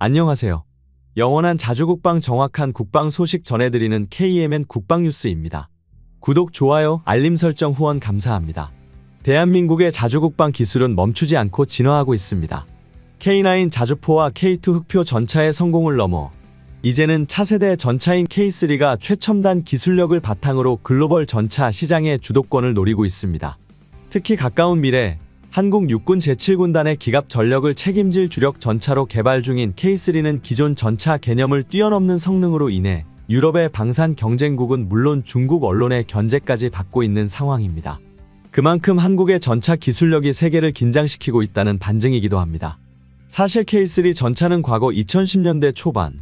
안녕하세요. 영원한 자주국방 정확한 국방 소식 전해드리는 KMN 국방뉴스입니다. 구독, 좋아요, 알림 설정 후원 감사합니다. 대한민국의 자주국방 기술은 멈추지 않고 진화하고 있습니다. K9 자주포와 K2 흑표 전차의 성공을 넘어 이제는 차세대 전차인 K3가 최첨단 기술력을 바탕으로 글로벌 전차 시장의 주도권을 노리고 있습니다. 특히 가까운 미래 한국 육군 제7군단의 기갑 전력을 책임질 주력 전차로 개발 중인 K3는 기존 전차 개념을 뛰어넘는 성능으로 인해 유럽의 방산 경쟁국은 물론 중국 언론의 견제까지 받고 있는 상황입니다. 그만큼 한국의 전차 기술력이 세계를 긴장시키고 있다는 반증이기도 합니다. 사실 K3 전차는 과거 2010년대 초반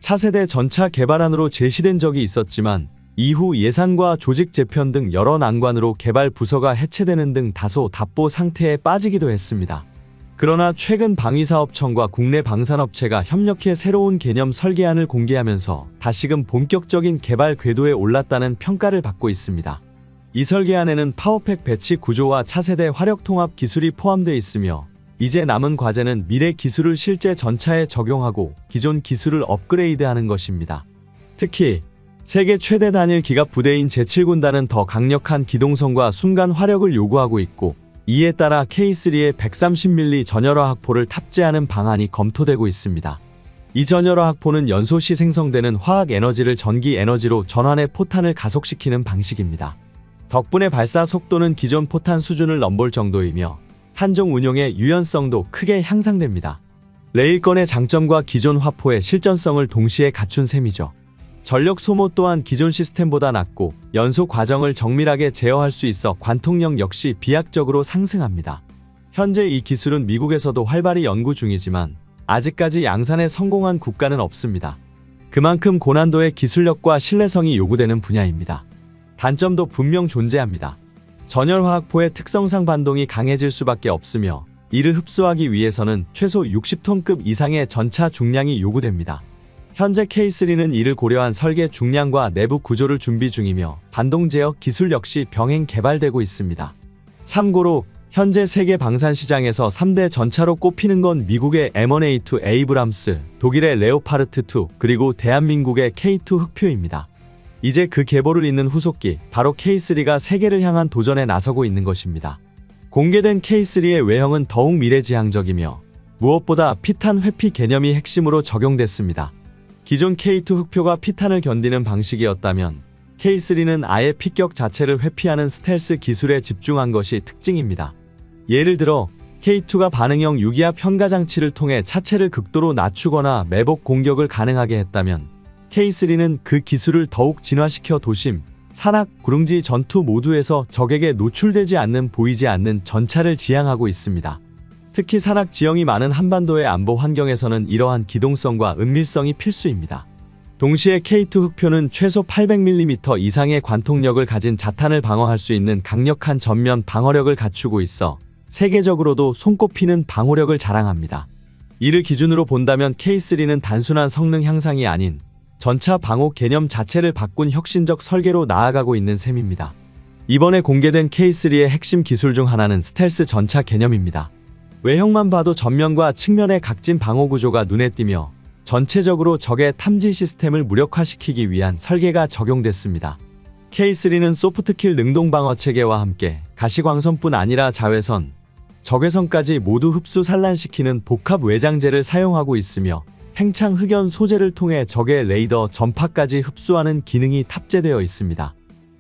차세대 전차 개발안으로 제시된 적이 있었지만 이후 예산과 조직 재편 등 여러 난관으로 개발 부서가 해체되는 등 다소 답보 상태에 빠지기도 했습니다. 그러나 최근 방위사업청과 국내 방산업체가 협력해 새로운 개념 설계안을 공개하면서 다시금 본격적인 개발 궤도에 올랐다는 평가를 받고 있습니다. 이 설계안에는 파워팩 배치 구조와 차세대 화력통합 기술이 포함되어 있으며 이제 남은 과제는 미래 기술을 실제 전차에 적용하고 기존 기술을 업그레이드하는 것입니다. 특히 세계 최대 단일 기갑 부대인 제7군단은 더 강력한 기동성과 순간 화력을 요구하고 있고 이에 따라 K3에 130mm 전열화 학포를 탑재하는 방안이 검토되고 있습니다. 이 전열화 학포는 연소 시 생성되는 화학 에너지를 전기 에너지로 전환해 포탄을 가속시키는 방식입니다. 덕분에 발사 속도는 기존 포탄 수준을 넘볼 정도이며 탄종 운용의 유연성도 크게 향상됩니다. 레일건의 장점과 기존 화포의 실전성을 동시에 갖춘 셈이죠. 전력 소모 또한 기존 시스템보다 낮고 연소 과정을 정밀하게 제어할 수 있어 관통력 역시 비약적으로 상승합니다. 현재 이 기술은 미국에서도 활발히 연구 중이지만 아직까지 양산에 성공한 국가는 없습니다. 그만큼 고난도의 기술력과 신뢰성이 요구되는 분야입니다. 단점도 분명 존재합니다. 전열화학포의 특성상 반동이 강해질 수밖에 없으며 이를 흡수하기 위해서는 최소 60톤급 이상의 전차 중량이 요구됩니다. 현재 K3는 이를 고려한 설계 중량과 내부 구조를 준비 중이며 반동 제어 기술 역시 병행 개발되고 있습니다. 참고로 현재 세계 방산 시장에서 3대 전차로 꼽히는 건 미국의 M1A2 에이브람스, 독일의 레오파르트2, 그리고 대한민국의 K2 흑표입니다. 이제 그 계보를 잇는 후속기 바로 K3가 세계를 향한 도전에 나서고 있는 것입니다. 공개된 K3의 외형은 더욱 미래지향적이며 무엇보다 피탄 회피 개념이 핵심으로 적용됐습니다. 기존 K2 흑표가 피탄을 견디는 방식이었다면 K3는 아예 피격 자체를 회피하는 스텔스 기술에 집중한 것이 특징입니다. 예를 들어 K2가 반응형 유기압 현가 장치를 통해 차체를 극도로 낮추거나 매복 공격을 가능하게 했다면 K3는 그 기술을 더욱 진화시켜 도심, 산악, 구릉지 전투 모두에서 적에게 노출되지 않는 보이지 않는 전차를 지향하고 있습니다. 특히 산악 지형이 많은 한반도의 안보 환경에서는 이러한 기동성과 은밀성이 필수입니다. 동시에 K2 흑표는 최소 800mm 이상의 관통력을 가진 자탄을 방어할 수 있는 강력한 전면 방어력을 갖추고 있어 세계적으로도 손꼽히는 방호력을 자랑합니다. 이를 기준으로 본다면 K3는 단순한 성능 향상이 아닌 전차 방호 개념 자체를 바꾼 혁신적 설계로 나아가고 있는 셈입니다. 이번에 공개된 K3의 핵심 기술 중 하나는 스텔스 전차 개념입니다. 외형만 봐도 전면과 측면의 각진 방호 구조가 눈에 띄며 전체적으로 적의 탐지 시스템을 무력화시키기 위한 설계가 적용됐습니다. K3는 소프트킬 능동 방어 체계와 함께 가시광선뿐 아니라 자외선, 적외선까지 모두 흡수 산란시키는 복합 외장재를 사용하고 있으며 팽창 흑연 소재를 통해 적의 레이더 전파까지 흡수하는 기능이 탑재되어 있습니다.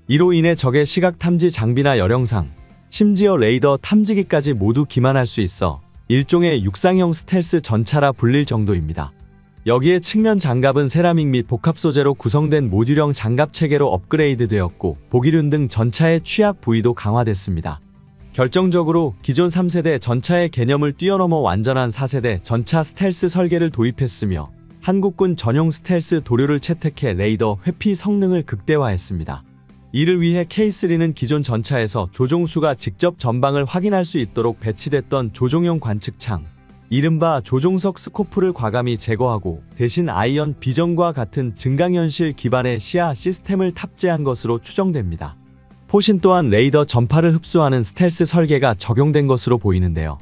이로 인해 적의 시각 탐지 장비나 열영상, 심지어 레이더 탐지기까지 모두 기만할 수 있어 일종의 육상형 스텔스 전차라 불릴 정도입니다. 여기에 측면 장갑은 세라믹 및 복합 소재로 구성된 모듈형 장갑 체계로 업그레이드 되었고 보기륜 등 전차의 취약 부위도 강화됐습니다. 결정적으로 기존 3세대 전차의 개념을 뛰어넘어 완전한 4세대 전차 스텔스 설계를 도입했으며 한국군 전용 스텔스 도료를 채택해 레이더 회피 성능을 극대화했습니다. 이를 위해 K3는 기존 전차에서 조종수가 직접 전방을 확인할 수 있도록 배치됐던 조종용 관측창, 이른바 조종석 스코프를 과감히 제거하고 대신 아이언 비전과 같은 증강현실 기반의 시야 시스템을 탑재한 것으로 추정됩니다. 포신 또한 레이더 전파를 흡수하는 스텔스 설계가 적용된 것으로 보이는데요.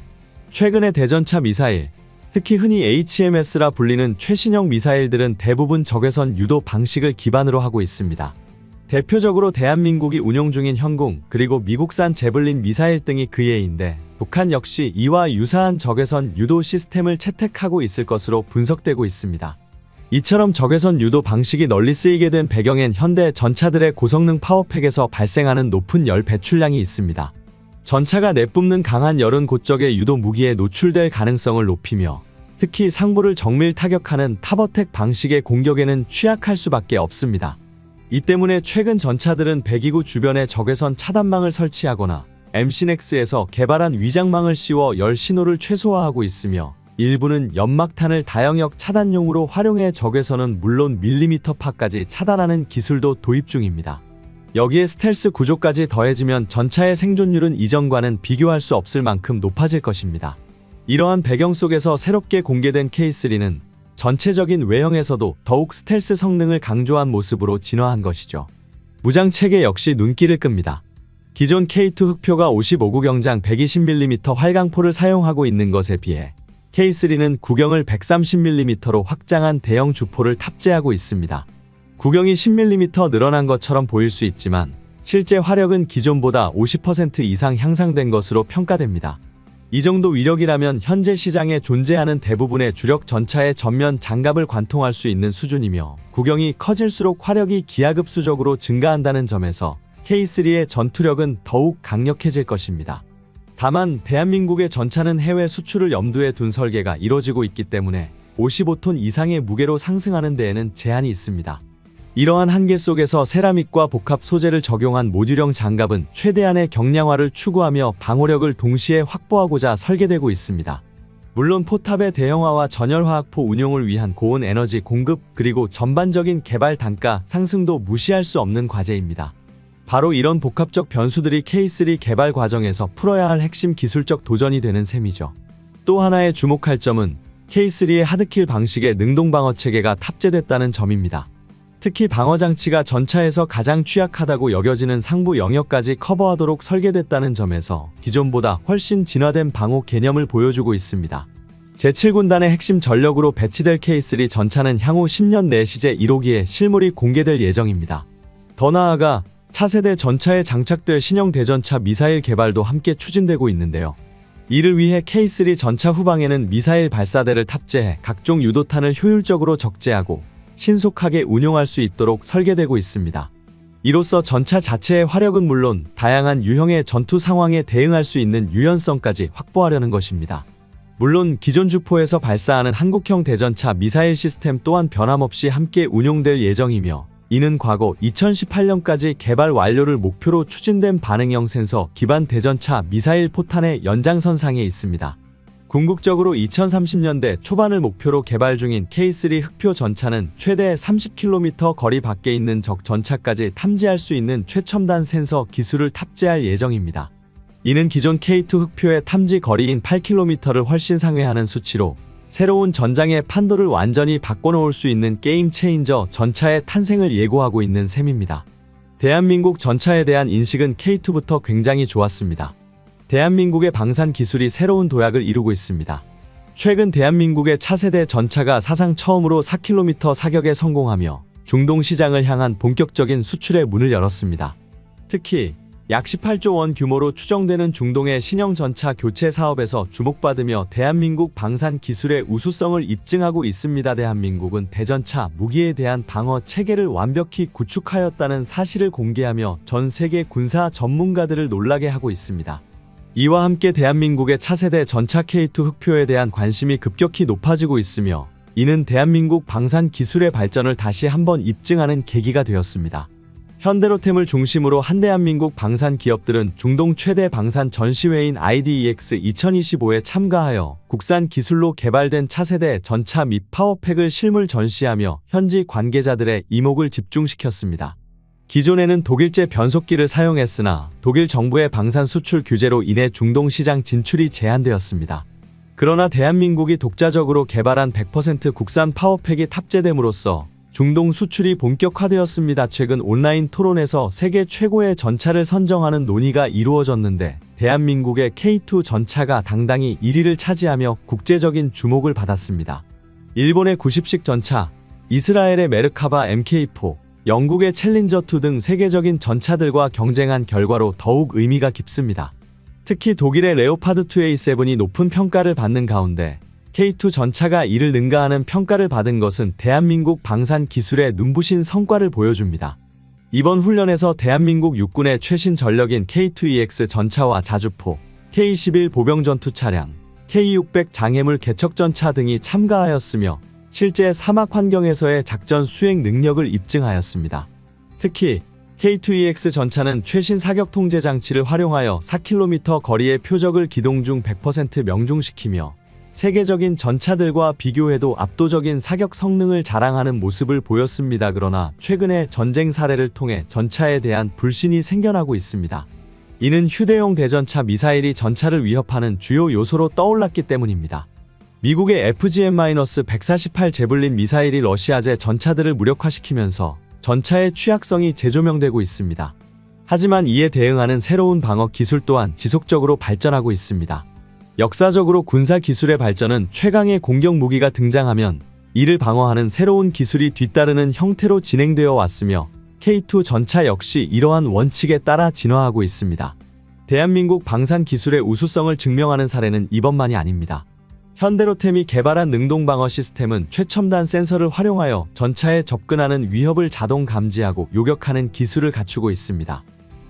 최근의 대전차 미사일, 특히 흔히 HMS라 불리는 최신형 미사일들은 대부분 적외선 유도 방식을 기반으로 하고 있습니다. 대표적으로 대한민국이 운용 중인 현궁, 그리고 미국산 제블린 미사일 등이 그 예인데, 북한 역시 이와 유사한 적외선 유도 시스템을 채택하고 있을 것으로 분석되고 있습니다. 이처럼 적외선 유도 방식이 널리 쓰이게 된 배경엔 현대 전차들의 고성능 파워팩에서 발생하는 높은 열 배출량이 있습니다. 전차가 내뿜는 강한 열은 곧적의 유도 무기에 노출될 가능성을 높이며, 특히 상부를 정밀 타격하는 탑어택 방식의 공격에는 취약할 수밖에 없습니다. 이 때문에 최근 전차들은 배기구 주변에 적외선 차단망을 설치하거나 MC넥스에서 개발한 위장망을 씌워 열 신호를 최소화하고 있으며, 일부는 연막탄을 다영역 차단용으로 활용해 적외선은 물론 밀리미터파까지 차단하는 기술도 도입 중입니다. 여기에 스텔스 구조까지 더해지면 전차의 생존율은 이전과는 비교할 수 없을 만큼 높아질 것입니다. 이러한 배경 속에서 새롭게 공개된 K3는 전체적인 외형에서도 더욱 스텔스 성능을 강조한 모습으로 진화한 것이죠. 무장체계 역시 눈길을 끕니다. 기존 K2 흑표가 55구 경장 120mm 활강포를 사용하고 있는 것에 비해 K3는 구경을 130mm로 확장한 대형 주포를 탑재하고 있습니다. 구경이 10mm 늘어난 것처럼 보일 수 있지만 실제 화력은 기존보다 50% 이상 향상된 것으로 평가됩니다. 이 정도 위력이라면 현재 시장에 존재하는 대부분의 주력 전차의 전면 장갑을 관통할 수 있는 수준이며, 구경이 커질수록 화력이 기하급수적으로 증가한다는 점에서 K3의 전투력은 더욱 강력해질 것입니다. 다만 대한민국의 전차는 해외 수출을 염두에 둔 설계가 이뤄지고 있기 때문에 55톤 이상의 무게로 상승하는 데에는 제한이 있습니다. 이러한 한계 속에서 세라믹과 복합 소재를 적용한 모듈형 장갑은 최대한의 경량화를 추구하며 방호력을 동시에 확보하고자 설계되고 있습니다. 물론 포탑의 대형화와 전열화학포 운용을 위한 고온 에너지 공급, 그리고 전반적인 개발 단가 상승도 무시할 수 없는 과제입니다. 바로 이런 복합적 변수들이 K3 개발 과정에서 풀어야 할 핵심 기술적 도전이 되는 셈이죠. 또 하나의 주목할 점은 K3의 하드킬 방식의 능동방어 체계가 탑재됐다는 점입니다. 특히 방어장치가 전차에서 가장 취약하다고 여겨지는 상부 영역까지 커버하도록 설계됐다는 점에서 기존보다 훨씬 진화된 방호 개념을 보여주고 있습니다. 제7군단의 핵심 전력으로 배치될 K3 전차는 향후 10년 내 시제 1호기에 실물이 공개될 예정입니다. 더 나아가 차세대 전차에 장착될 신형 대전차 미사일 개발도 함께 추진되고 있는데요. 이를 위해 K3 전차 후방에는 미사일 발사대를 탑재해 각종 유도탄을 효율적으로 적재하고 신속하게 운용할 수 있도록 설계되고 있습니다. 이로써 전차 자체의 화력은 물론 다양한 유형의 전투 상황에 대응할 수 있는 유연성까지 확보하려는 것입니다. 물론 기존 주포에서 발사하는 한국형 대전차 미사일 시스템 또한 변함없이 함께 운용될 예정이며, 이는 과거 2018년까지 개발 완료를 목표로 추진된 반응형 센서 기반 대전차 미사일 포탄의 연장선상에 있습니다. 궁극적으로 2030년대 초반을 목표로 개발 중인 K3 흑표 전차는 최대 30km 거리 밖에 있는 적 전차까지 탐지할 수 있는 최첨단 센서 기술을 탑재할 예정입니다. 이는 기존 K2 흑표의 탐지 거리인 8km를 훨씬 상회하는 수치로 새로운 전장의 판도를 완전히 바꿔놓을 수 있는 게임 체인저 전차의 탄생을 예고하고 있는 셈입니다. 대한민국 전차에 대한 인식은 K2부터 굉장히 좋았습니다. 대한민국의 방산 기술이 새로운 도약을 이루고 있습니다. 최근 대한민국의 차세대 전차가 사상 처음으로 4km 사격에 성공하며 중동 시장을 향한 본격적인 수출의 문을 열었습니다. 특히 약 18조 원 규모로 추정되는 중동의 신형 전차 교체 사업에서 주목받으며 대한민국 방산 기술의 우수성을 입증하고 있습니다. 대한민국은 대전차 무기에 대한 방어 체계를 완벽히 구축하였다는 사실을 공개하며 전 세계 군사 전문가들을 놀라게 하고 있습니다. 이와 함께 대한민국의 차세대 전차 K2 흑표에 대한 관심이 급격히 높아지고 있으며, 이는 대한민국 방산 기술의 발전을 다시 한번 입증하는 계기가 되었습니다. 현대로템을 중심으로 한 대한민국 방산 기업들은 중동 최대 방산 전시회인 IDEX 2025에 참가하여 국산 기술로 개발된 차세대 전차 및 파워팩을 실물 전시하며 현지 관계자들의 이목을 집중시켰습니다. 기존에는 독일제 변속기를 사용했으나 독일 정부의 방산 수출 규제로 인해 중동 시장 진출이 제한되었습니다. 그러나 대한민국이 독자적으로 개발한 100% 국산 파워팩이 탑재됨으로써 중동 수출이 본격화되었습니다. 최근 온라인 토론에서 세계 최고의 전차를 선정하는 논의가 이루어졌는데 대한민국의 K2 전차가 당당히 1위를 차지하며 국제적인 주목을 받았습니다. 일본의 90식 전차, 이스라엘의 메르카바 MK4, 영국의 챌린저2 등 세계적인 전차들과 경쟁한 결과로 더욱 의미가 깊습니다. 특히 독일의 레오파드 2A7이 높은 평가를 받는 가운데 K2 전차가 이를 능가하는 평가를 받은 것은 대한민국 방산 기술의 눈부신 성과를 보여줍니다. 이번 훈련에서 대한민국 육군의 최신 전력인 K2EX 전차와 자주포, K21 보병 전투 차량, K600 장애물 개척 전차 등이 참가하였으며 실제 사막 환경에서의 작전 수행 능력을 입증하였습니다. 특히 K2EX 전차는 최신 사격 통제 장치를 활용하여 4km 거리의 표적을 기동 중 100% 명중시키며 세계적인 전차들과 비교해도 압도적인 사격 성능을 자랑하는 모습을 보였습니다. 그러나 최근의 전쟁 사례를 통해 전차에 대한 불신이 생겨나고 있습니다. 이는 휴대용 대전차 미사일이 전차를 위협하는 주요 요소로 떠올랐기 때문입니다. 미국의 FGM-148 제블린 미사일이 러시아제 전차들을 무력화시키면서 전차의 취약성이 재조명되고 있습니다. 하지만 이에 대응하는 새로운 방어 기술 또한 지속적으로 발전하고 있습니다. 역사적으로 군사 기술의 발전은 최강의 공격 무기가 등장하면 이를 방어하는 새로운 기술이 뒤따르는 형태로 진행되어 왔으며 K2 전차 역시 이러한 원칙에 따라 진화하고 있습니다. 대한민국 방산 기술의 우수성을 증명하는 사례는 이번만이 아닙니다. 현대로템이 개발한 능동방어 시스템은 최첨단 센서를 활용하여 전차에 접근하는 위협을 자동 감지하고 요격하는 기술을 갖추고 있습니다.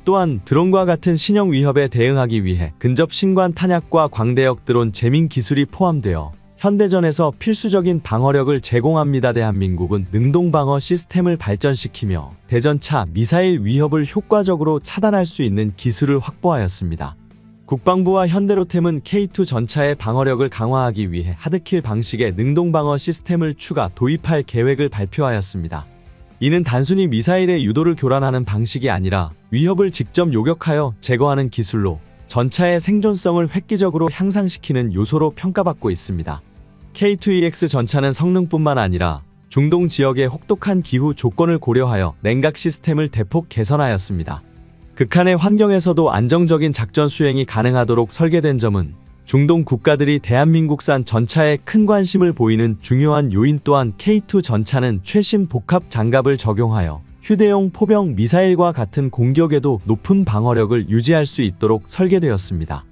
또한 드론과 같은 신형 위협에 대응하기 위해 근접 신관 탄약과 광대역 드론 재민 기술이 포함되어 현대전에서 필수적인 방어력을 제공합니다. 대한민국은 능동방어 시스템을 발전시키며 대전차 미사일 위협을 효과적으로 차단할 수 있는 기술을 확보하였습니다. 국방부와 현대로템은 K2 전차의 방어력을 강화하기 위해 하드킬 방식의 능동방어 시스템을 추가 도입할 계획을 발표하였습니다. 이는 단순히 미사일의 유도를 교란하는 방식이 아니라 위협을 직접 요격하여 제거하는 기술로 전차의 생존성을 획기적으로 향상시키는 요소로 평가받고 있습니다. K2EX 전차는 성능뿐만 아니라 중동 지역의 혹독한 기후 조건을 고려하여 냉각 시스템을 대폭 개선하였습니다. 극한의 환경에서도 안정적인 작전 수행이 가능하도록 설계된 점은 중동 국가들이 대한민국산 전차에 큰 관심을 보이는 중요한 요인. 또한 K2 전차는 최신 복합 장갑을 적용하여 휴대용 포병 미사일과 같은 공격에도 높은 방어력을 유지할 수 있도록 설계되었습니다.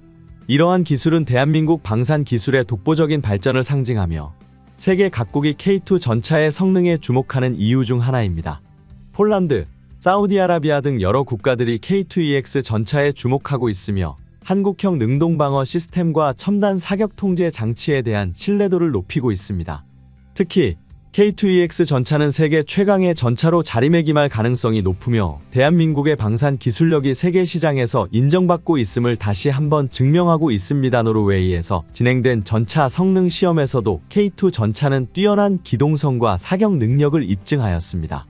이러한 기술은 대한민국 방산 기술의 독보적인 발전을 상징하며 세계 각국이 K2 전차의 성능에 주목하는 이유 중 하나입니다. 폴란드, 사우디아라비아 등 여러 국가들이 K2EX 전차에 주목하고 있으며 한국형 능동방어 시스템과 첨단 사격 통제 장치에 대한 신뢰도를 높이고 있습니다. 특히 K2EX 전차는 세계 최강의 전차로 자리매김할 가능성이 높으며 대한민국의 방산 기술력이 세계 시장에서 인정받고 있음을 다시 한번 증명하고 있습니다. 노르웨이에서 진행된 전차 성능 시험에서도 K2 전차는 뛰어난 기동성과 사격 능력을 입증하였습니다.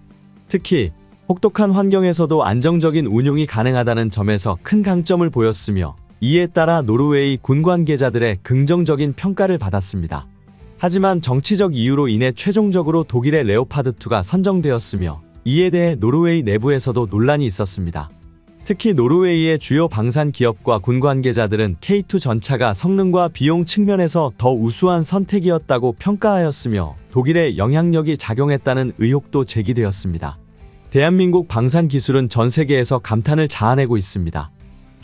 특히 혹독한 환경에서도 안정적인 운용이 가능하다는 점에서 큰 강점을 보였으며 이에 따라 노르웨이 군 관계자들의 긍정적인 평가를 받았습니다. 하지만 정치적 이유로 인해 최종적으로 독일의 레오파드2가 선정되었으며 이에 대해 노르웨이 내부에서도 논란이 있었습니다. 특히 노르웨이의 주요 방산 기업과 군 관계자들은 K2 전차가 성능과 비용 측면에서 더 우수한 선택이었다고 평가하였으며 독일의 영향력이 작용했다는 의혹도 제기되었습니다. 대한민국 방산 기술은 전 세계에서 감탄을 자아내고 있습니다.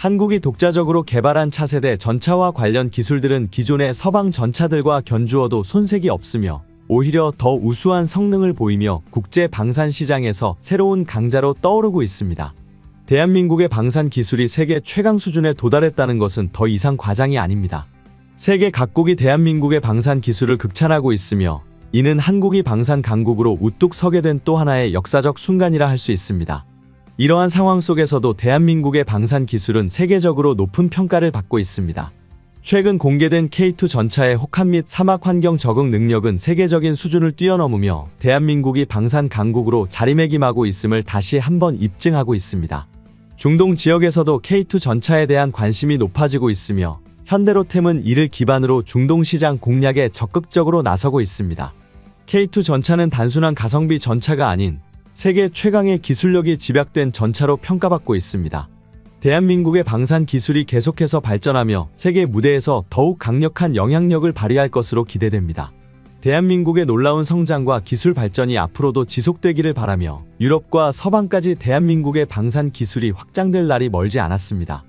한국이 독자적으로 개발한 차세대 전차와 관련 기술들은 기존의 서방 전차들과 견주어도 손색이 없으며 오히려 더 우수한 성능을 보이며 국제 방산 시장에서 새로운 강자로 떠오르고 있습니다. 대한민국의 방산 기술이 세계 최강 수준에 도달했다는 것은 더 이상 과장이 아닙니다. 세계 각국이 대한민국의 방산 기술을 극찬하고 있으며 이는 한국이 방산 강국으로 우뚝 서게 된 또 하나의 역사적 순간이라 할 수 있습니다. 이러한 상황 속에서도 대한민국의 방산 기술은 세계적으로 높은 평가를 받고 있습니다. 최근 공개된 K2 전차의 혹한 및 사막 환경 적응 능력은 세계적인 수준을 뛰어넘으며 대한민국이 방산 강국으로 자리매김하고 있음을 다시 한번 입증하고 있습니다. 중동 지역에서도 K2 전차에 대한 관심이 높아지고 있으며 현대로템은 이를 기반으로 중동 시장 공략에 적극적으로 나서고 있습니다. K2 전차는 단순한 가성비 전차가 아닌 세계 최강의 기술력이 집약된 전차로 평가받고 있습니다. 대한민국의 방산 기술이 계속해서 발전하며 세계 무대에서 더욱 강력한 영향력을 발휘할 것으로 기대됩니다. 대한민국의 놀라운 성장과 기술 발전이 앞으로도 지속되기를 바라며 유럽과 서방까지 대한민국의 방산 기술이 확장될 날이 멀지 않았습니다.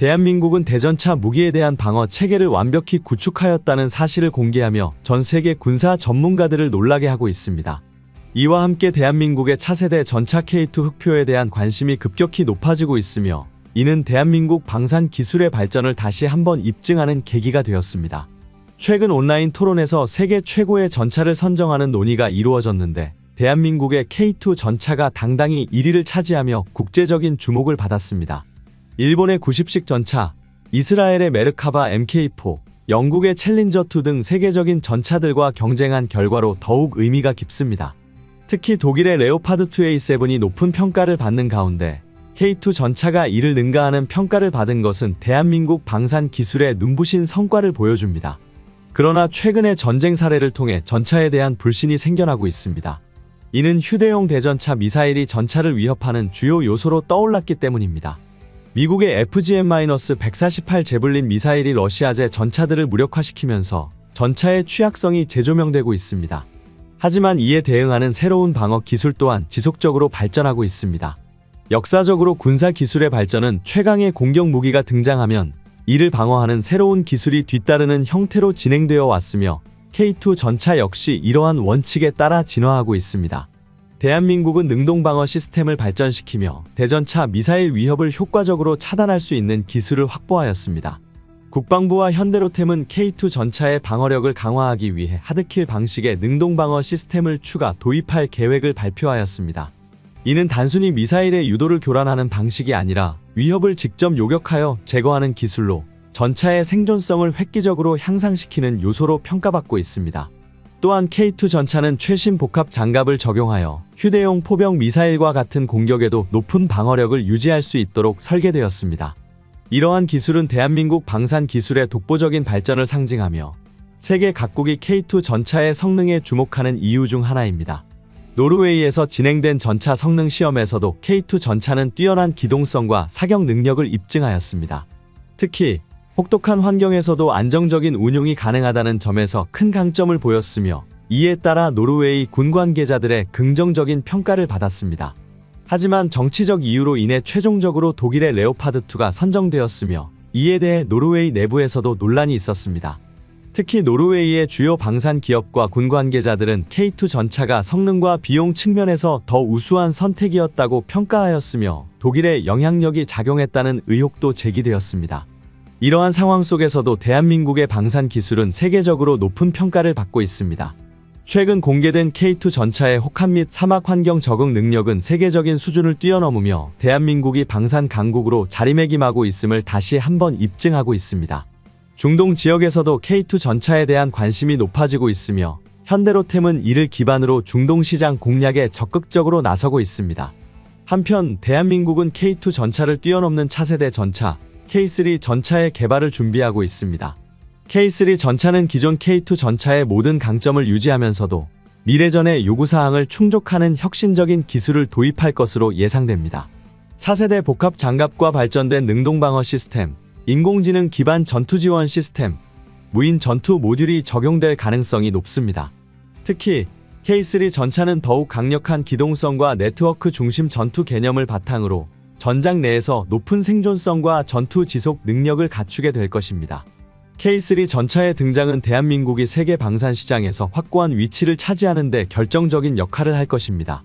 대한민국은 대전차 무기에 대한 방어 체계를 완벽히 구축하였다는 사실을 공개하며 전 세계 군사 전문가들을 놀라게 하고 있습니다. 이와 함께 대한민국의 차세대 전차 K2 흑표에 대한 관심이 급격히 높아지고 있으며 이는 대한민국 방산 기술의 발전을 다시 한번 입증하는 계기가 되었습니다. 최근 온라인 토론에서 세계 최고의 전차를 선정하는 논의가 이루어졌는데 대한민국의 K2 전차가 당당히 1위를 차지하며 국제적인 주목을 받았습니다. 일본의 90식 전차, 이스라엘의 메르카바 MK4, 영국의 챌린저2 등 세계적인 전차들과 경쟁한 결과로 더욱 의미가 깊습니다. 특히 독일의 레오파드 2A7이 높은 평가를 받는 가운데 K2 전차가 이를 능가하는 평가를 받은 것은 대한민국 방산 기술의 눈부신 성과를 보여줍니다. 그러나 최근의 전쟁 사례를 통해 전차에 대한 불신이 생겨나고 있습니다. 이는 휴대용 대전차 미사일이 전차를 위협하는 주요 요소로 떠올랐기 때문입니다. 미국의 FGM-148 제블린 미사일이 러시아제 전차들을 무력화시키면서 전차의 취약성이 재조명되고 있습니다. 하지만 이에 대응하는 새로운 방어 기술 또한 지속적으로 발전하고 있습니다. 역사적으로 군사 기술의 발전은 최강의 공격 무기가 등장하면 이를 방어하는 새로운 기술이 뒤따르는 형태로 진행되어 왔으며 K2 전차 역시 이러한 원칙에 따라 진화하고 있습니다. 대한민국은 능동방어 시스템을 발전시키며 대전차 미사일 위협을 효과적으로 차단할 수 있는 기술을 확보하였습니다. 국방부와 현대로템은 K2 전차의 방어력을 강화하기 위해 하드킬 방식의 능동방어 시스템을 추가 도입할 계획을 발표하였습니다. 이는 단순히 미사일의 유도를 교란하는 방식이 아니라 위협을 직접 요격하여 제거하는 기술로 전차의 생존성을 획기적으로 향상시키는 요소로 평가받고 있습니다. 또한 K2 전차는 최신 복합 장갑을 적용하여 휴대용 포병 미사일과 같은 공격에도 높은 방어력을 유지할 수 있도록 설계되었습니다. 이러한 기술은 대한민국 방산 기술의 독보적인 발전을 상징하며 세계 각국이 K2 전차의 성능에 주목하는 이유 중 하나입니다. 노르웨이에서 진행된 전차 성능 시험에서도 K2 전차는 뛰어난 기동성과 사격 능력을 입증하였습니다. 특히 혹독한 환경에서도 안정적인 운용이 가능하다는 점에서 큰 강점을 보였으며 이에 따라 노르웨이 군 관계자들의 긍정적인 평가를 받았습니다. 하지만 정치적 이유로 인해 최종적으로 독일의 레오파드2가 선정되었으며 이에 대해 노르웨이 내부에서도 논란이 있었습니다. 특히 노르웨이의 주요 방산 기업과 군 관계자들은 K2 전차가 성능과 비용 측면에서 더 우수한 선택이었다고 평가하였으며 독일의 영향력이 작용했다는 의혹도 제기되었습니다. 이러한 상황 속에서도 대한민국의 방산 기술은 세계적으로 높은 평가를 받고 있습니다. 최근 공개된 K2 전차의 혹한 및 사막 환경 적응 능력은 세계적인 수준을 뛰어넘으며 대한민국이 방산 강국으로 자리매김하고 있음을 다시 한번 입증하고 있습니다. 중동 지역에서도 K2 전차에 대한 관심이 높아지고 있으며 현대로템은 이를 기반으로 중동 시장 공략에 적극적으로 나서고 있습니다. 한편 대한민국은 K2 전차를 뛰어넘는 차세대 전차 K3 전차의 개발을 준비하고 있습니다. K3 전차는 기존 K2 전차의 모든 강점을 유지하면서도 미래전의 요구사항을 충족하는 혁신적인 기술을 도입할 것으로 예상됩니다. 차세대 복합 장갑과 발전된 능동방어 시스템, 인공지능 기반 전투 지원 시스템, 무인 전투 모듈이 적용될 가능성이 높습니다. 특히 K3 전차는 더욱 강력한 기동성과 네트워크 중심 전투 개념을 바탕으로 전장 내에서 높은 생존성과 전투 지속 능력을 갖추게 될 것입니다. K3 전차의 등장은 대한민국이 세계 방산 시장에서 확고한 위치를 차지하는 데 결정적인 역할을 할 것입니다.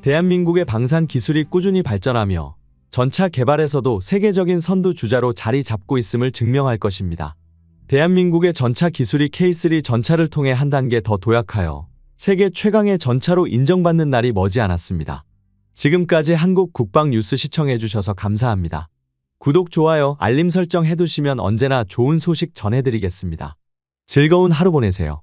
대한민국의 방산 기술이 꾸준히 발전하며 전차 개발에서도 세계적인 선두 주자로 자리 잡고 있음을 증명할 것입니다. 대한민국의 전차 기술이 K3 전차를 통해 한 단계 더 도약하여 세계 최강의 전차로 인정받는 날이 머지않았습니다. 지금까지 한국 국방 뉴스 시청해주셔서 감사합니다. 구독, 좋아요, 알림 설정 해두시면 언제나 좋은 소식 전해드리겠습니다. 즐거운 하루 보내세요.